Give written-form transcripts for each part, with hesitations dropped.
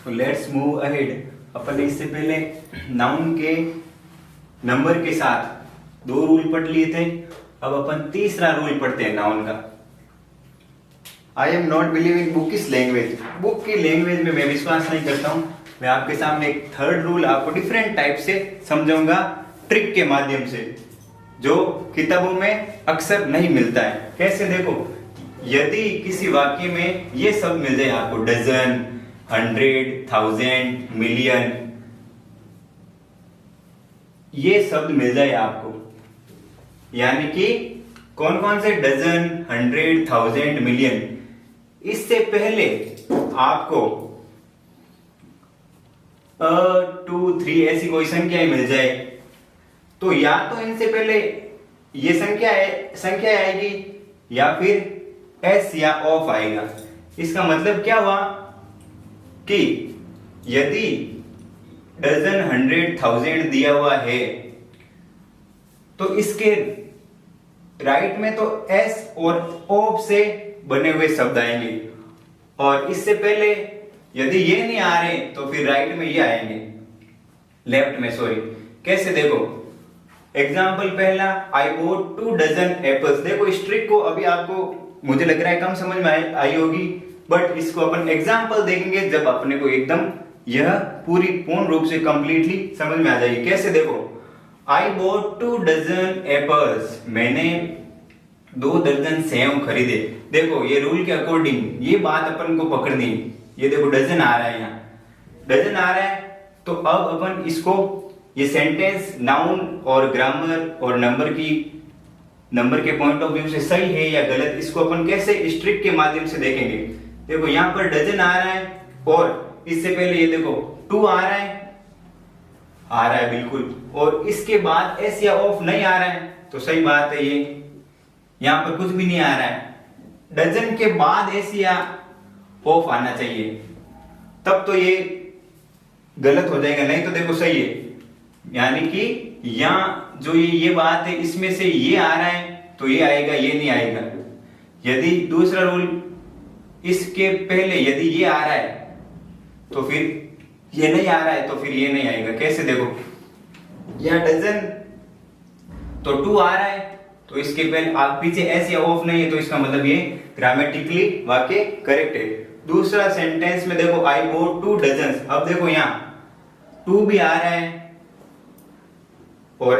तो let's move ahead. अपन इससे पहले नाउन के नंबर के साथ 2 रूल पढ़ लिए थे। अब अपन तीसरा रूल पढ़ते हैं नाउन का। I am not believe in book इस लैंग्वेज। बुक की लैंग्वेज में मैं विश्वास नहीं करता हूं। मैं आपके सामने एक थर्ड रूल आपको डिफरेंट टाइप से समझाऊंगा, ट्रिक के माध्यम से, जो किताबों में अक्सर नहीं मिलता है। कैसे? देखो, यदि किसी वाक्य में ये सब मिल जाए आपको, डजन, 100, 1000, मिलियन, ये शब्द मिल जाए आपको, यानी कि कौन कौन से डजन, 100, 1000, मिलियन, इससे पहले आपको 2, 3 ऐसी कोई संख्याएं मिल जाए, तो या तो इनसे पहले ये संख्या आएगी या फिर एस या ऑफ आएगा। इसका मतलब क्या हुआ कि यदि डजन, 100, 1000 दिया हुआ है तो इसके राइट में तो एस और ऑफ से बने हुए शब्द आएंगे, और इससे पहले यदि ये नहीं आ रहे तो फिर राइट में ये आएंगे, लेफ्ट में, सॉरी। कैसे? देखो, एग्जाम्पल पहला, आई बोट 2 डजन एप्पल्स। देखो, इस ट्रिक को अभी आपको मुझे लग रहा है कम समझ में आई होगी, बट इसको अपन एग्जाम्पल देखेंगे जब अपने को एकदम यह पूरी पूर्ण रूप से कंप्लीटली समझ में आ जाएगी। कैसे? देखो, आई बोट 2 डजन एप्पल्स। मैंने 2 दर्जन सेव खरीदे। देखो, ये रूल के अकॉर्डिंग ये बात अपन को पकड़नी। ये देखो, डजन आ रहा है, यहाँ डजन आ रहा है, तो अब अपन इसको, ये सेंटेंस नाउन और ग्रामर और नंबर के पॉइंट ऑफ व्यू से सही है या गलत, इसको अपन कैसे इस ट्रिक के माध्यम से देखेंगे। देखो, यहाँ पर डजन आ रहा है और इससे पहले ये देखो 2 आ रहा है बिल्कुल, और इसके बाद एस या ऑफ नहीं आ रहा है, तो सही बात है, ये यहाँ पर कुछ भी नहीं आ रहा है। डजन के बाद एस या ऑफ आना चाहिए, तब तो ये गलत हो जाएगा, नहीं तो देखो सही है। यानी कि यहाँ जो ये बात है, इसमें से ये आ रहा है तो ये आएगा, ये नहीं आएगा। यदि दूसरा रूल, इसके पहले यदि ये आ रहा है तो फिर ये नहीं आ रहा है, तो फिर ये नहीं आएगा। कैसे? देखो, यह डजन तो 2 आ रहा है, तो इसके पहले पीछे एस या ऑफ नहीं है, तो इसका मतलब ये ग्रामेटिकली वाक्य करेक्ट है। दूसरा सेंटेंस में देखो, आई बोट 2 डजन। अब देखो, यहाँ 2 भी आ रहा है और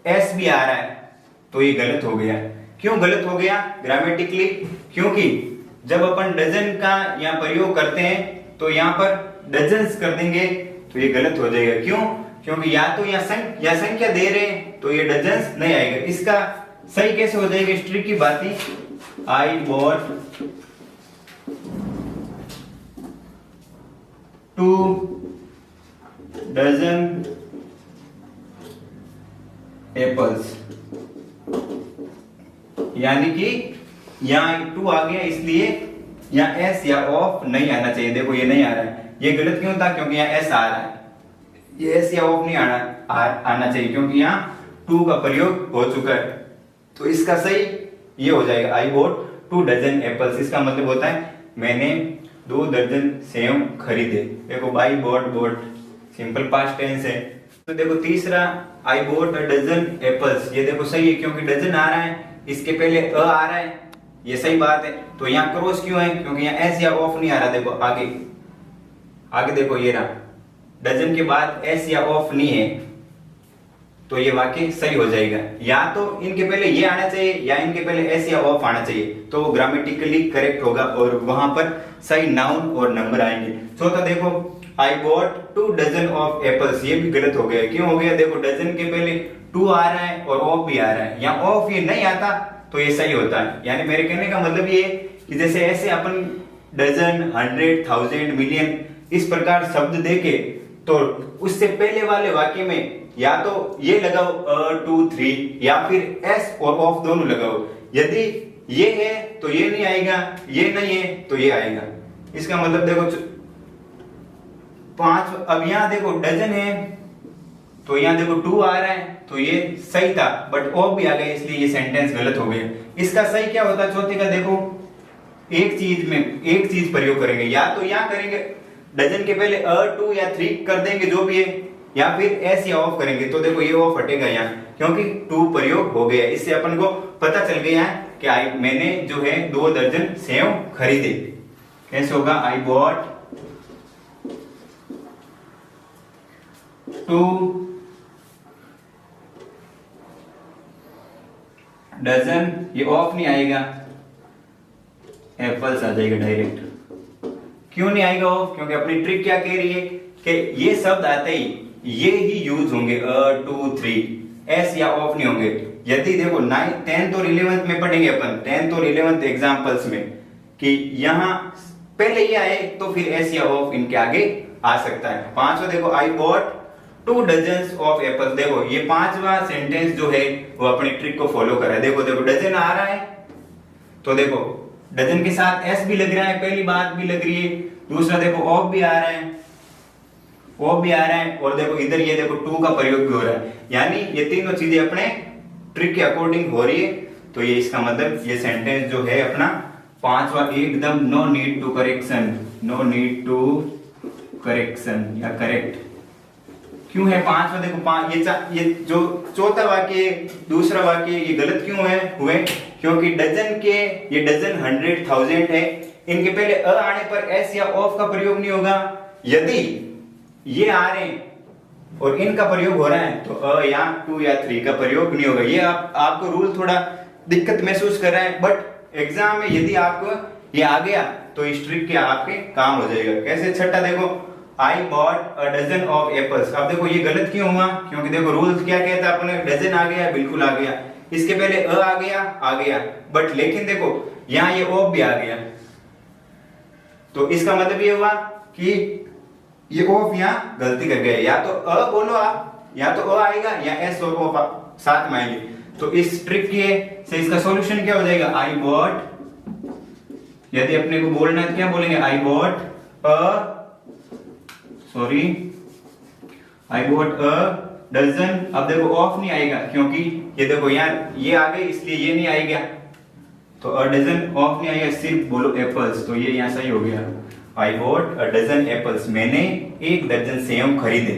एस भी आ रहा है, तो ये गलत हो गया। क्यों गलत हो गया ग्रामेटिकली? क्योंकि जब अपन डजन का यहाँ प्रयोग करते हैं तो यहाँ पर डजन्स कर देंगे, तो ये गलत हो जाएगा। क्यों? क्योंकि या तो यहाँ संख्या दे रहे हैं तो ये डजन्स नहीं आएगा। इसका सही कैसे हो जाएगा? इस ट्रिक की बात ही, आई बॉट 2 डजन एप्पल्स, यानी कि यहाँ 2 आ गया, इसलिए यहाँ एस या ऑफ नहीं आना चाहिए। देखो, ये नहीं आ रहा है, ये गलत क्यों था? क्योंकि यहाँ एस आ रहा है, ये एस या ऑफ नहीं आना चाहिए, क्योंकि यहाँ 2 का प्रयोग हो चुका है। तो इसका सही ये हो जाएगा, आई बॉट 2 डजन एप्पल्स। इसका मतलब होता है मैंने 2 दर्जन सेव खरीदे। देखो, I bought simple past tense है। तो देखो, तीसरा, आई बोट 1 डजन एप्पल्स, ये देखो सही है, क्योंकि डजन आ रहा है, इसके पहले आ रहा है, ये सही बात है। तो यहाँ क्रॉस क्यों है? क्योंकि यहाँ एस या ऑफ नहीं आ रहा। देखो आगे देखो, ये रहा, डजन के बाद एस या ऑफ नहीं है, तो ये वाक्य सही हो जाएगा। या तो इनके पहले ये आना चाहिए या इनके पहले एस या ऑफ आना चाहिए, तो वो ग्रामेटिकली करेक्ट होगा और वहां पर सही नाउन और नंबर आएंगे। चौथा देखो, I bought 2 dozen of apples, ये भी गलत हो गया। क्यों हो गया? देखो, डजन के पहले 2 आ रहा है और ऑफ भी आ रहा है, यहाँ ऑफ ये नहीं आता तो ये सही होता है। यानी मेरे कहने का मतलब ये कि जैसे ऐसे अपन डजन, 100, 1000, मिलियन इस प्रकार शब्द देके, तो उससे पहले वाले वाक्य में या तो ये लगाओ 2, 3, या फिर एस और ऑफ दोनों लगाओ। यदि ये है तो ये नहीं आएगा, ये नहीं है तो ये आएगा। इसका मतलब देखो 5। अब यहाँ देखो डजन है तो यहाँ देखो 2 आ रहा है, तो ये सही था, बट ऑफ भी आ गया, इसलिए ये सेंटेंस गलत हो गया। इसका सही क्या होता है? चौथे का देखो, एक चीज प्रयोग करेंगे, या तो यहाँ करेंगे डजन के पहले टू या थ्री कर देंगे जो भी है, या फिर एस या ऑफ करेंगे, तो देखो ये ऑफ हटेगा यहाँ, क्योंकि टू प्रयोग हो गया। इससे अपन को पता चल गया कि मैंने जो है 2 दर्जन सेव खरीदे। कैसे होगा, आई बॉट 2 डजन, ये ऑफ नहीं आएगा, एप्पल्स आ जाएगा डायरेक्ट। क्यों नहीं आएगा ऑफ, क्योंकि अपनी ट्रिक क्या कह रही है कि ये शब्द आते ही ये ही यूज होंगे, 2 3, एस या ऑफ नहीं होंगे। यदि देखो 10th और 11th में पढ़ेंगे अपन, 10th और 11th एग्जाम्पल्स में, कि यहाँ पहले ये आए तो फिर एस या ऑफ इनके आगे आ सकता है। पांचवा देखो, I bought 2 dozens of Apple. देखो ये पांचवा सेंटेंस जो है वो अपनी ट्रिक को फॉलो कर रहा है। देखो देखो डजन आ रहा है, तो देखो डजन के साथ एस भी लग रहा है, पहली बात भी लग रही है। दूसरा देखो ऑफ भी आ रहा है, ऑफ भी आ रहा है, और देखो इधर ये देखो 2 का प्रयोग भी हो रहा है। यानी ये तीनों चीजें अपने ट्रिक के अकॉर्डिंग हो रही है। तो ये इसका मतलब ये सेंटेंस जो है अपना पांचवा एकदम no need to correction, no need to correction या करेक्ट। क्यों है पांचवा, देखो ये जो चौथा वाक्य दूसरा वाक्य ये गलत क्यों है हुए, क्योंकि डजन के ये डजन 100 1000 है, इनके पहले आने पर एस या ऑफ का प्रयोग नहीं होगा। यदि ये आ रहे हैं और इनका प्रयोग हो रहा है तो या 2 या 3 का प्रयोग नहीं होगा। ये आपको रूल थोड़ा दिक्कत महसूस कर रहा है, बट एग्जाम में यदि आपको ये आ गया तो इस ट्रिक के आपके काम हो जाएगा। कैसे, छठा देखो, I bought a dozen of apples. अब देखो ये गलत क्यों हुआ, क्योंकि देखो रूल क्या कहता है अपने, डजन आ गया, बिल्कुल आ गया, इसके पहले आ गया, बट लेकिन देखो यहाँ ये ऑफ भी आ गया, तो इसका मतलब ये हुआ कि ये ऑफ यहाँ गलती कर गए। या तो बोलो आप, या तो आएगा या एस और ऑफ साथ में आएंगे। तो इस ट्रिक के से इसका सॉल्यूशन क्या हो जाएगा, आई बॉट, यदि अपने को बोलना है तो क्या बोलेंगे, I bought I bought a dozen. अब देखो ऑफ नहीं आएगा, क्योंकि ये देखो यहाँ ये आ गए, इसलिए ये नहीं आएगा, तो अ डजन ऑफ नहीं आएगा, सिर्फ बोलो एप्पल्स, तो ये यहाँ सही हो गया। I bought a dozen apples, मैंने 1 दर्जन सेव खरीदे।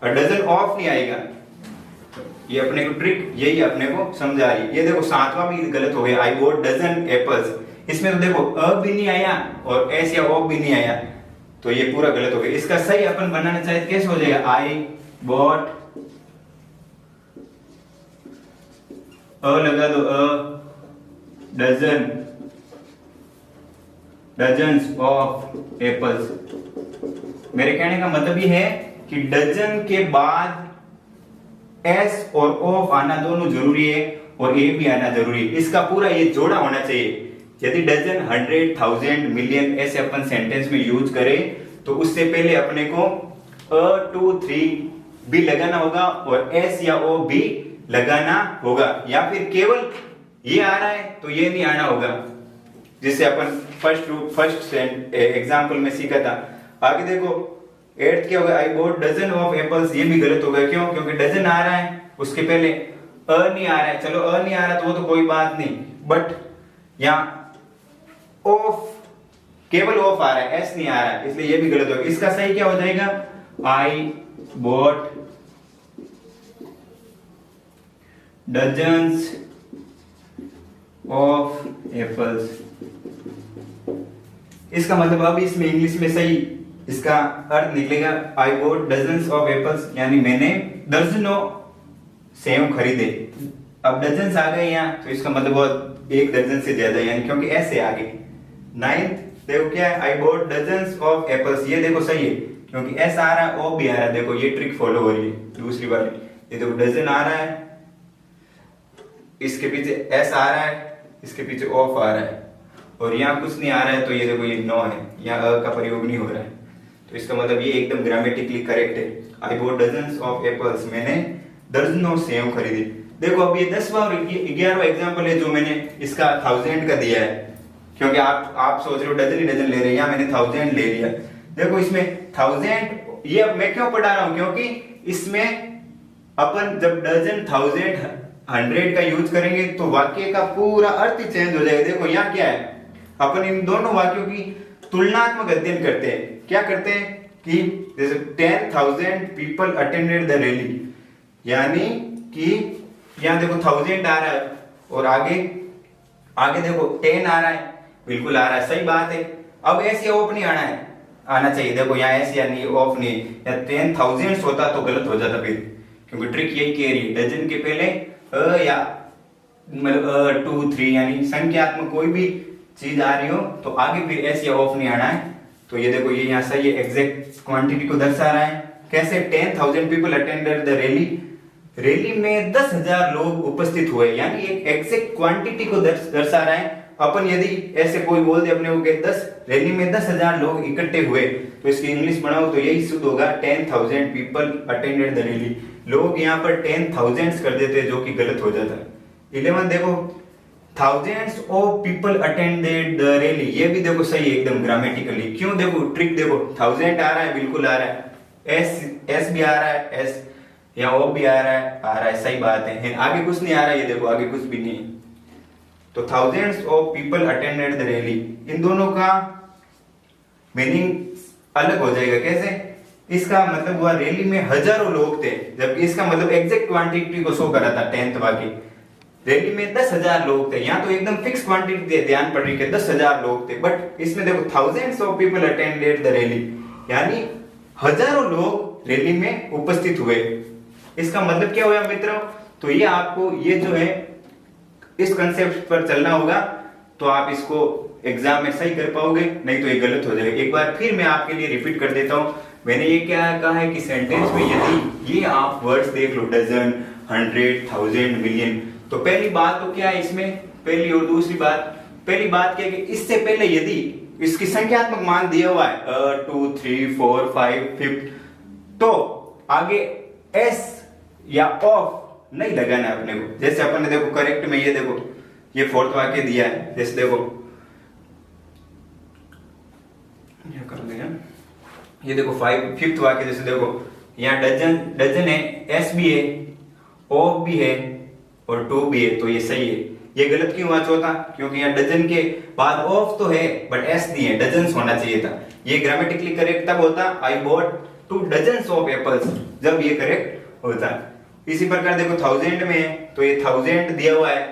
अ डजन ऑफ नहीं आएगा, ये अपने को ट्रिक यही अपने को समझा रही है। ये देखो सातवां भी गलत हो गया, आई बॉट डजन एप्पल्स, इसमें तो देखो अ भी नहीं आया और एस या ऑफ भी नहीं आया, तो ये पूरा गलत हो गया। इसका सही अपन बनाना चाहे कैसे हो जाएगा, आई बॉट, लगा दो, डजन डजन्स ऑफ एप्पल्स। मेरे कहने का मतलब ये है कि डजन के बाद एस और ऑफ आना दोनों जरूरी है और ए भी आना जरूरी है। इसका पूरा ये जोड़ा होना चाहिए। यदि डजन 100 1000 मिलियन ऐसे अपन सेंटेंस में यूज करें तो उससे पहले अपने को 2 3 भी लगाना होगा और एस या ओ भी लगाना होगा, या फिर केवल ये आ रहा है तो ये नहीं आना होगा, जिससे अपन फर्स्ट एग्जांपल में सीखा था। आगे देखो 8th क्या होगा, I bought dozen of apples, ये भी गलत होगा। क्यों, क्योंकि डजन आ रहा है, उसके पहले नहीं आ रहा है। चलो नहीं आ रहा तो वो तो कोई बात नहीं, बट यहाँ ऑफ, केवल ऑफ आ रहा है, एस नहीं आ रहा है, इसलिए ये भी गलत होगा। इसका सही क्या हो जाएगा, I bought dozens of apples. इसका मतलब अब इसमें इंग्लिश में सही इसका अर्थ निकलेगा, I bought dozens of apples, यानी मैंने दर्जनों सेब खरीदे। अब डजन्स आ गए यहाँ, तो इसका मतलब 1 दर्जन से ज्यादा, यानी क्योंकि ऐसे आ गए। 9th देखो क्या है, I bought dozens of apples, ये देखो सही है क्योंकि एस आ रहा है, ओ भी आ रहा है। देखो ये ट्रिक फॉलो हो रही है। दूसरी बार ये देखो डजन आ रहा है, इसके पीछे एस आ रहा है, इसके पीछे ऑफ आ रहा है, और यहाँ कुछ नहीं आ रहा है, तो ये देखो ये नो है, यहाँ अ का प्रयोग नहीं हो रहा है। तो इसका मतलब ये एकदम ग्रामेटिकली करेक्ट है। I bought dozens of apples, मैंने दर्जनों सेब खरीदे। देखो अब ये 10वां और 11वां एग्जाम्पल है जो मैंने इसका 1000 का दिया है, क्योंकि आप सोच रहे हो डजन ही डजन ले रहे हैं, यहाँ मैंने 1000 ले लिया। देखो इसमें 1000 ये अब मैं क्यों पढ़ा रहा हूं, क्योंकि इसमें अपन जब डजन 1000 100 का यूज करेंगे तो वाक्य का पूरा अर्थ ही चेंज हो जाएगा। देखो यहाँ क्या है, अपन इन दोनों वाक्यों की तुलनात्मक अध्ययन करते हैं। क्या करते हैं कि जैसे 10,000 पीपल अटेंडेड द रैली, यानी कि यहाँ देखो 1000 आ रहा है और आगे आगे देखो 10 आ रहा है, बिल्कुल आ रहा है, सही बात है। अब एस या ऑफ नहीं आना चाहिए, देखो यहाँ एस या नहीं ऑफ नहीं, या 10,000 होता तो गलत हो जाता फिर, क्योंकि ट्रिक यही कह रही है डजन के पहले या मतलब 2 3 यानी संख्यात्मक कोई भी चीज आ रही हो तो आगे फिर एस या ऑफ नहीं आना है। तो ये देखो ये यहाँ सही है, एग्जैक्ट क्वांटिटी को दर्शा रहा है। कैसे? 10,000 people attended the rally, rally में 10,000 लोग उपस्थित हुए, यानी एक एग्जैक्ट क्वांटिटी को दर्शा रहा है। अपन यदि ऐसे कोई बोल दे अपने को कि 10 रैली में 10,000 लोग इकट्ठे हुए, तो इसकी इंग्लिश बनाओ तो यही शुद्ध होगा 10,000 पीपल अटेंडेड द रैली। लोग यहाँ पर 10,000 कर देते हैं, जो कि गलत हो जाता है। 11 देखो thousands of people attended the rally, ये भी देखो सही है एकदम ग्रामेटिकली। क्यों? देखो ट्रिक देखो, 1000 आ रहा है, बिल्कुल आ रहा है, एस भी आ रहा है, एस या ओ भी आ रहा है, सही बात है। आगे कुछ नहीं आ रहा है, ये देखो आगे कुछ भी नहीं है। तो thousands of people attended the rally, इन दोनों का मीनिंग अलग हो जाएगा। कैसे? इसका मतलब हुआ रैली में हजारों लोग थे, जबकि इसका मतलब एग्जैक्ट क्वांटिटी को शो कर रहा था 10th वाक्य। रैली में 10,000 लोग थे, यहाँ तो एकदम फिक्स क्वांटिटी ध्यान पड़ रही है 10,000 लोग थे, बट इसमें देखो thousands of people attended the rally, यानी हजारों लोग रैली में उपस्थित हुए। इसका मतलब क्या हुआ मित्रों? तो ये आपको ये जो है इस कंसेप्ट पर चलना होगा, तो आप इसको एग्जाम में सही कर पाओगे, नहीं तो ये गलत हो जाएगा। एक बार फिर मैं आपके लिए रिपीट कर देता हूँ। मैंने ये क्या कहा है कि सेंटेंस में यदि ये आप वर्ड्स देख लो, डजन, 100, 1000, मिलियन, तो पहली बात तो क्या है इसमें, पहली और दूसरी बात, पहली बात क्या है कि इससे पहले यदि इसकी संख्यात्मक मान दिया हुआ है 2 3 4 5 5, तो आगे एस या ऑफ नहीं लगाना है अपने को। जैसे अपन ने देखो करेक्ट में ये देखो ये फोर्थ वाक्य दिया है, जैसे देखो ये कर देगा, ये देखो फिफ्थ वाक्य, जैसे देखो यहाँ डजन है, एस भी है, ऑफ भी है और 2 भी है, तो ये सही है। ये गलत क्यों हुआ चौथा? क्योंकि यहाँ डजन के बाद ऑफ तो है बट एस नहीं है, डजन्स होना चाहिए था। ये ग्रामेटिकली करेक्ट तब होता आई बॉट 2 डजन्स ऑफ एप्पल्स, जब ये करेक्ट होता। इसी प्रकार देखो 1000 में है, तो ये 1000 दिया हुआ है,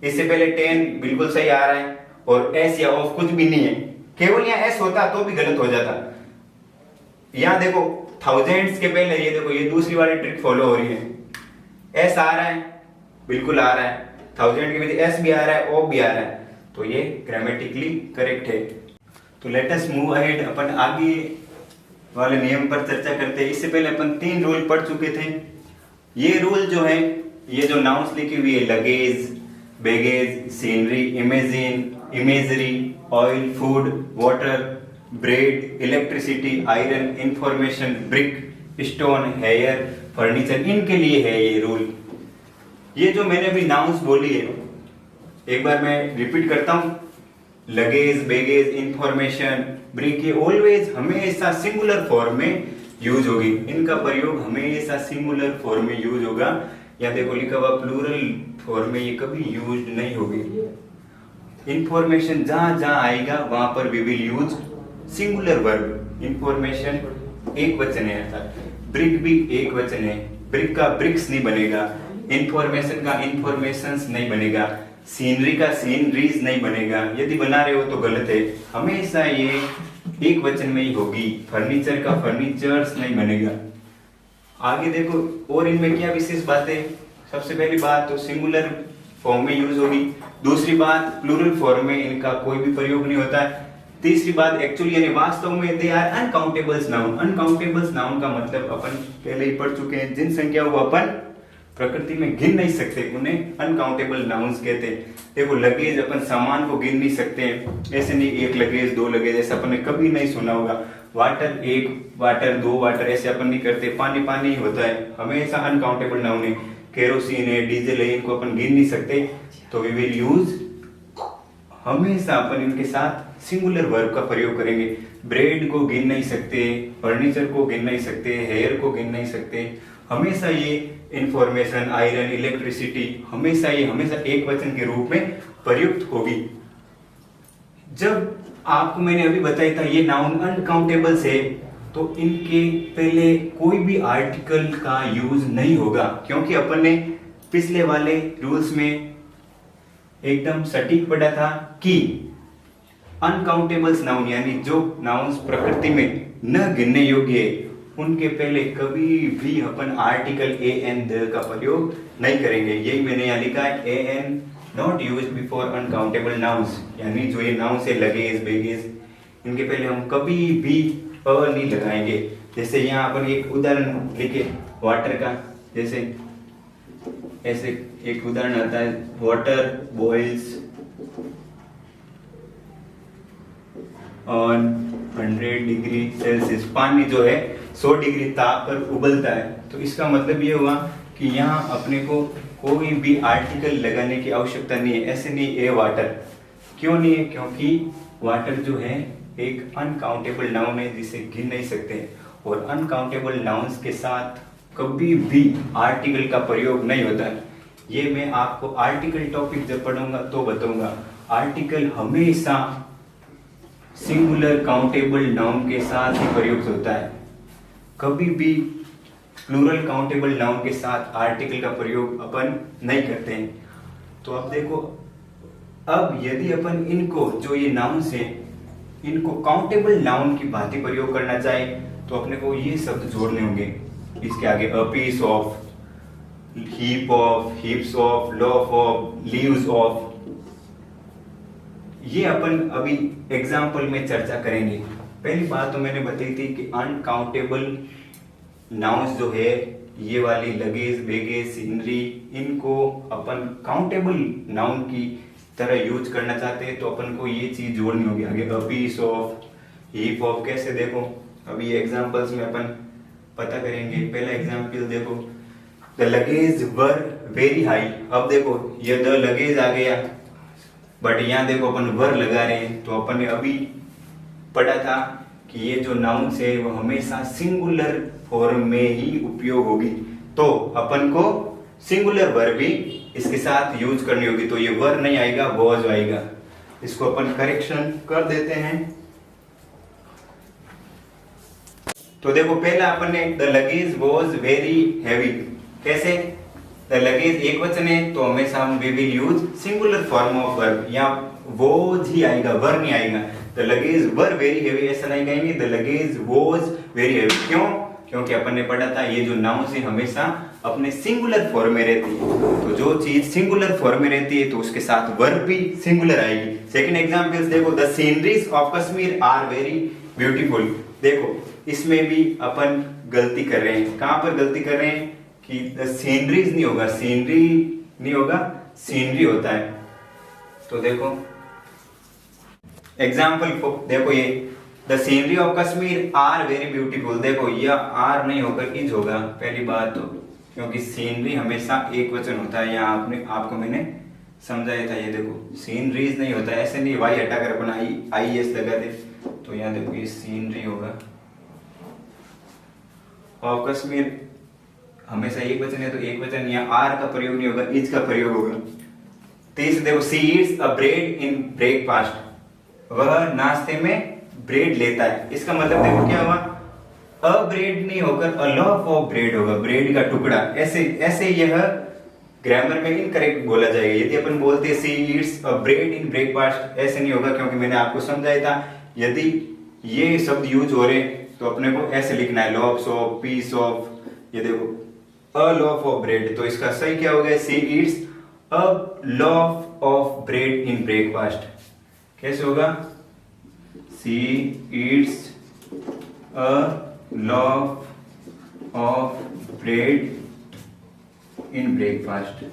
इससे पहले 10 बिल्कुल सही आ रहा है और एस या ऑफ कुछ भी नहीं है। केवल यहाँ एस होता तो भी गलत हो जाता। यहाँ देखो thousands के पहले ये देखो ये दूसरी वाली ट्रिक फॉलो हो रही है, एस आ रहा है, बिल्कुल आ रहा है, 1000 के पीछे एस भी आ रहा है, ओ भी आ रहा है, तो ये ग्रामेटिकली करेक्ट है। तो लेट अस मूव अहेड, अपन आगे वाले नियम पर चर्चा करते हैं। इससे पहले अपन 3 रूल पढ़ चुके थे। ये रूल जो है, ये जो नाउन्स लिखी हुई है, luggage, baggage, scenery, imagine, imagery, oil, food, water, bread, electricity, iron, information, brick, stone, hair, furniture, इनके लिए है ये रूल। ये जो मैंने अभी नाउन्स बोली है, एक बार मैं रिपीट करता हूं, लगेज, बैगेज, इंफॉर्मेशन, ब्रिक, ये ऑलवेज हमेशा सिंगुलर फॉर्म में यूज होगी। इनका प्रयोग हमेशा सिंगुलर फॉर्म में यूज होगा। या देखो लिखा हुआ प्लूरल फॉर्म में ये कभी यूज नहीं होगी। इंफॉर्मेशन जहां जहां आएगा वहां पर we will use singular verb. Information एक वचन है, अर्थात ब्रिक भी एक वचन है, ब्रिक का ब्रिक्स नहीं बनेगा, इंफॉर्मेशन का इंफॉर्मेशंस नहीं बनेगा, सीनरी का सीनरीज नहीं बनेगा। यदि बना रहे हो तो गलत है, हमेशा ये एक वचन में ही होगी। फर्नीचर का फर्नीचर्स नहीं बनेगा। आगे देखो और इनमें क्या विशेष बातें, सबसे पहली बात तो सिंगुलर फॉर्म में यूज होगी। दूसरी बात प्लूरल फॉर्म में इनका कोई भी प्रयोग नहीं होता है। तीसरी बात एक्चुअली यानी वास्तव में they are uncountables noun. Uncountables noun का मतलब अपन पहले ही पढ़ चुके हैं, जिन संख्याओं को अपन प्रकृति में गिन नहीं सकते उन्हें अनकाउंटेबल नाउन्स कहते हैं। देखो लगेज, अपन सामान को गिन नहीं सकते हैं, ऐसे नहीं एक लगेज 2 लगेज ऐसा अपन ने कभी नहीं सुना होगा। वाटर 1 वाटर 2 वाटर ऐसे अपन नहीं करते, पानी पानी ही होता है, हमेशा अनकाउंटेबल नाउन है। केरोसिन है, डीजल है, इनको अपन गिन नहीं सकते, तो वी विल यूज हमेशा अपन इनके साथ सिंगुलर वर्ब का प्रयोग करेंगे। ब्रेड को गिन नहीं सकते, फर्नीचर को गिन नहीं सकते, हेयर को गिन नहीं सकते, हमेशा ये इंफॉर्मेशन, आयरन, इलेक्ट्रिसिटी, हमेशा ये हमेशा एक वचन के रूप में प्रयुक्त होगी। जब आपको मैंने अभी बताया था ये नाउन अनकाउंटेबल्स है, तो इनके पहले कोई भी आर्टिकल का यूज नहीं होगा, क्योंकि अपन ने पिछले वाले रूल्स में एकदम सटीक पढ़ा था कि अनकाउंटेबल्स नाउन यानी जो नाउन्स प्रकृति में न गिनने योग्य है उनके पहले कभी भी अपन आर्टिकल ए एन द का प्रयोग नहीं करेंगे। यही मैंने यहाँ लिखा है, a an not used before uncountable nouns, यानी जो ये नाउन्स है लगेज बेगेज इनके पहले हम कभी भी अ नहीं लगाएंगे। जैसे यहाँ अपन एक उदाहरण लिखे वाटर का, जैसे ऐसे एक उदाहरण आता है, water boils on 100 degree Celsius, पानी जो है 100 डिग्री ताप पर उबलता है। तो इसका मतलब ये हुआ कि यहाँ अपने को कोई भी आर्टिकल लगाने की आवश्यकता नहीं है। ऐसे नहीं ए वाटर, क्यों नहीं है? क्योंकि वाटर जो है एक अनकाउंटेबल नाउन है जिसे गिन नहीं सकते, और अनकाउंटेबल नाउन्स के साथ कभी भी आर्टिकल का प्रयोग नहीं होता है। ये मैं आपको आर्टिकल टॉपिक जब पढ़ूंगा तो बताऊंगा। आर्टिकल हमेशा सिंगुलर काउंटेबल नाउन के साथ ही प्रयुक्त होता है, कभी भी प्लूरल काउंटेबल नाउन के साथ आर्टिकल का प्रयोग अपन नहीं करते हैं। तो अब देखो, अब यदि अपन इनको जो ये नाउन्स हैं इनको काउंटेबल नाउन की भांति प्रयोग करना चाहे तो अपने को ये शब्द जोड़ने होंगे इसके आगे, a piece of, heap of, heaps of, loaf of, leaves of. ये अपन अभी एग्जाम्पल में चर्चा करेंगे। पहली बात तो मैंने बताई थी कि अनकाउंटेबल नाउन्स जो है ये वाली लगेज बेगेज सीनरी, इनको अपन काउंटेबल नाउन की तरह यूज करना चाहते हैं तो अपन को ये चीज जोड़नी होगी आगे, a piece of, heap of. कैसे देखो, अभी एग्जांपल्स में अपन पता करेंगे। पहला एग्जांपल देखो, the luggage were very high. अब देखो ये द लगेज आ गया, बट यहाँ देखो अपन वर लगा रहे हैं, तो अपन ने अभी पढ़ा था कि ये जो नाउन्स है वो हमेशा सिंगुलर फॉर्म में ही उपयोग होगी, तो अपन को सिंगुलर वर भी इसके साथ यूज करनी होगी। तो ये वर नहीं आएगा, वॉज आएगा। इसको अपन करेक्शन कर देते हैं। तो देखो पहला अपन ने the luggage was very heavy. कैसे? द लगेज एक वचन है तो हमेशा हम we will use singular form of verb, यहाँ वॉज ही आएगा, वर नहीं आएगा। The luggage were very heavy ऐसा नहीं कहेंगे, the luggage was very heavy. क्यों? क्योंकि अपन ने पढ़ा था ये जो नाउन से हमेशा अपने सिंगुलर फॉर्म में रहती है, तो जो चीज सिंगुलर फॉर्म में रहती है तो उसके साथ वर्ब भी सिंगुलर आएगी। सेकंड एग्जांपल्स देखो, the sceneries of Kashmir are very beautiful. देखो इसमें भी अपन गलती कर रहे हैं। कहां पर गलती कर रहे हैं कि द सीनरीज नहीं होगा, सीनरी नहीं होगा, सीनरी होता है। तो देखो एग्जाम्पल देखो, ये the scenery of Kashmir are very beautiful. देखो यह आर नहीं होकर इज होगा पहली बात तो, क्योंकि सीनरी हमेशा एक वचन होता है। यहाँ आपको मैंने समझाया था। ये देखो सीनरीज नहीं होता है, ऐसे नहीं वाई हटाकर अपन आई एस लगा दे, तो यहाँ देखो ये सीनरी होगा। ऑफ कश्मीर हमेशा एक वचन है तो एक वचन, यहाँ आर का प्रयोग नहीं होगा, इज का प्रयोग होगा। तीसरे देखो, she eats a bread in breakfast. वह नाश्ते में ब्रेड लेता है। इसका मतलब देखो क्या हुआ, अ ब्रेड नहीं होकर अ लॉफ ऑफ ब्रेड होगा, ब्रेड का टुकड़ा। ऐसे यह ग्रामर में इनकरेक्ट बोला जाएगा। यदि अपन बोलते she eats a bread in breakfast, ऐसे नहीं होगा, क्योंकि मैंने आपको समझाया था यदि ये शब्द यूज हो रहे तो अपने को ऐसे लिखना है, लॉफ्स ऑफ, पीस ऑफ। ये देखो अ लॉफ ऑफ ब्रेड, तो इसका सही क्या हो गया, she eats a loaf of bread in breakfast. कैसे होगा, she eats a loaf of bread in breakfast.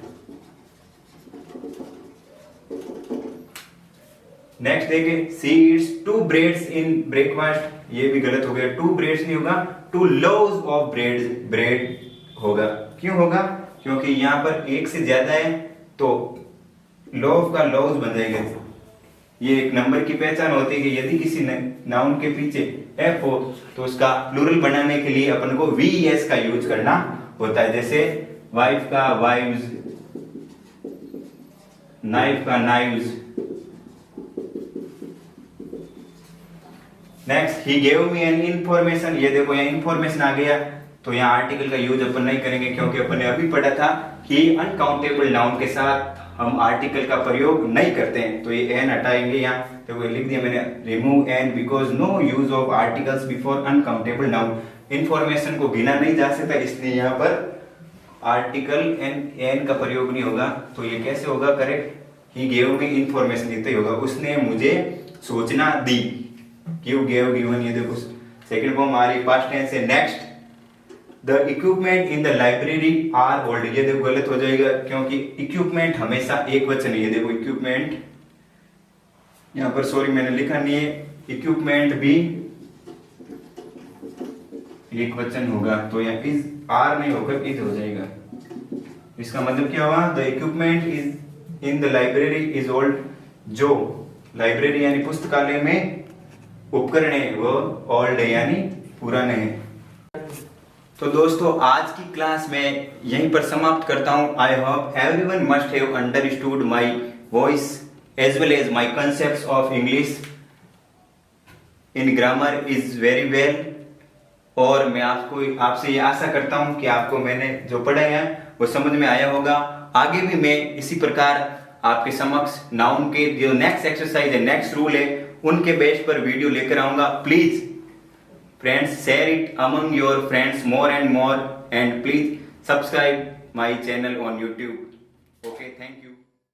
Next देखें, she eats 2 breads in breakfast. ये भी गलत हो गया, 2 ब्रेड्स नहीं होगा, 2 loaves ऑफ ब्रेड होगा। क्यों होगा? क्योंकि यहाँ पर एक से ज्यादा है तो loaf का loaves बन जाएगा। ये एक नंबर की पहचान होती है कि यदि किसी नाउन के पीछे एफ हो तो उसका प्लूरल बनाने के लिए अपन को वीएस का यूज करना होता है। जैसे वाइफ का वाइव्स, नाइफ का knives, next he gave me an information, ये देखो यहाँ इंफॉर्मेशन आ गया, तो यहाँ आर्टिकल का यूज अपन नहीं करेंगे क्योंकि अपन ने अभी पढ़ा था कि अनकाउंटेबल नाउन के साथ हम आर्टिकल का प्रयोग नहीं करते हैं। तो ये एन हटाएंगे, यहाँ देखो लिख दिया मैंने remove an because no use of articles before uncountable noun. Information को गिना नहीं जा सकता, इसलिए यहाँ पर आर्टिकल एन का प्रयोग नहीं होगा। तो ये कैसे होगा correct, he gave me information इतना होगा, उसने मुझे सूचना दी। गिव गेव गिवन, ये देखो सेकंड फॉर्म हमारी पास्ट टेंस है। Next the equipment in the library are old, ये देखो गलत हो जाएगा क्योंकि इक्विपमेंट हमेशा एक वचन है। ये देखो इक्विपमेंट यहाँ पर सॉरी मैंने लिखा नहीं है, इक्विपमेंट भी एक वचन होगा, तो यहाँ इज आर नहीं होकर इज हो जाएगा। इसका मतलब क्या हुआ, the equipment is in the library is old, जो लाइब्रेरी यानी पुस्तकालय में उपकरण है वो ओल्ड है यानी पुराने हैं। तो दोस्तों आज की क्लास में यहीं पर समाप्त करता हूं। I hope everyone must have understood my voice as well as my concepts of English in grammar is very well. और मैं आपसे ये आशा करता हूं कि आपको मैंने जो पढ़ाया है वो समझ में आया होगा। आगे भी मैं इसी प्रकार आपके समक्ष नाउन के जो नेक्स्ट एक्सरसाइज है, नेक्स्ट रूल है, उनके बेस पर वीडियो लेकर आऊंगा। Please friends share it among your friends more and more, and please subscribe my channel on YouTube. Okay, thank you.